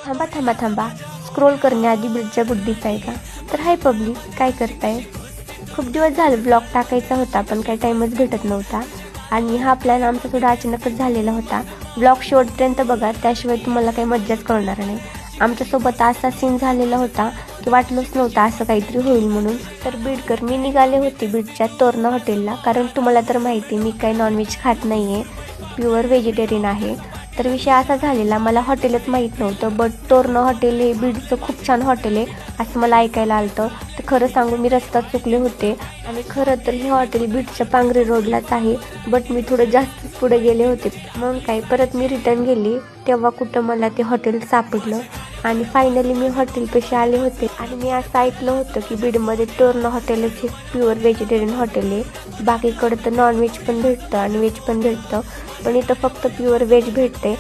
थांबा थांबा थांबा, स्क्रोल करण्याआधी बीडच्या बुड्डीचा आहे का? तर हाय पब्लिक, काय करताय? खूप दिवस झाले ब्लॉग टाकायचा होता पण काही टाईमच भेटत नव्हता आणि हा प्लॅन आमचा थोडा अचानकच झालेला होता. ब्लॉग शेवटपर्यंत बघा, त्याशिवाय तुम्हाला काही मज्जाच कळणार नाही. आमच्यासोबत असा सीन झालेला होता की वाटलंच नव्हतं असं काहीतरी होईल म्हणून. तर बीडकर मी निघाले होते बीडच्या तोरणा हॉटेलला, कारण तुम्हाला तर माहिती मी काही नॉनव्हेज खात नाही आहे, प्युअर व्हेजिटेरियन आहे. तर विषय असा झालेला, मला हॉटेलच माहीत नव्हतं, बट तोरणा हॉटेल हे बीडचं खूप छान हॉटेल आहे असं मला ऐकायला आलं होतं. तर खरं सांगू मी रस्त्यात चुकले होते आणि खरं तर हे हॉटेल बीडच्या पांगरी रोडलाच आहे, बट मी थोडं जास्तच पुढे गेले होते. मग काय परत मी रिटर्न गेली तेव्हा कुठं मला ते हॉटेल सापडलं आणि फायनली मी हॉटेलपाशी आले होते. आणि मी असं ऐकलं होतं की बीडमध्ये तोरणा हॉटेलच हे प्युअर व्हेजिटेरियन हॉटेल आहे. बाकीकडं तर नॉनव्हेज पण भेटतं आणि व्हेज पण भेटतं, पण इथं फक्त प्युअर व्हेज भेटते.